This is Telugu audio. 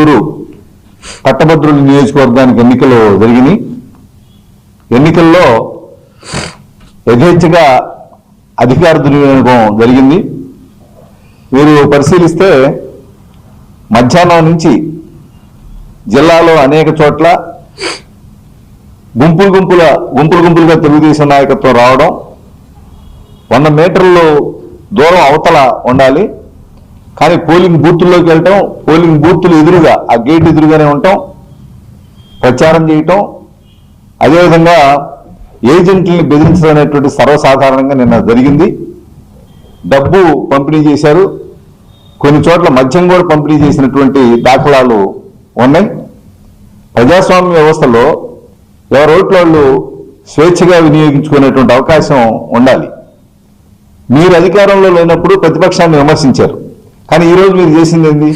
గుంటూరు పట్టభద్రుల నియోజకవర్గానికి ఎన్నికలు జరిగినాయి. ఎన్నికల్లో యథేచ్ఛగా అధికార దుర్వినియోగం జరిగింది. మీరు పరిశీలిస్తే మధ్యాహ్నం నుంచి జిల్లాలో అనేక చోట్ల గుంపులుగా తెలుగుదేశం నాయకత్వం రావడం, 100 మీటర్లు దూరం అవతల ఉండాలి, కానీ పోలింగ్ బూత్తుల్లోకి వెళ్ళటం, పోలింగ్ బూత్తులు ఎదురుగా ఆ గేట్ ఎదురుగానే ఉండటం, ప్రచారం చేయటం, అదేవిధంగా ఏజెంట్లని బెదిరించడం అనేటువంటి సర్వసాధారణంగా నిన్న జరిగింది. డబ్బు పంపిణీ చేశారు, కొన్ని చోట్ల మద్యం కూడా పంపిణీ చేసినటువంటి దాఖలాలు ఉన్నాయి. ప్రజాస్వామ్య వ్యవస్థలో ఎవరి ఓట్లు వాళ్ళు స్వేచ్ఛగా వినియోగించుకునేటువంటి అవకాశం ఉండాలి. మీరు అధికారంలో లేనప్పుడు ప్రతిపక్షాన్ని విమర్శించారు, కానీ ఈరోజు మీరు చేసింది ఏంది?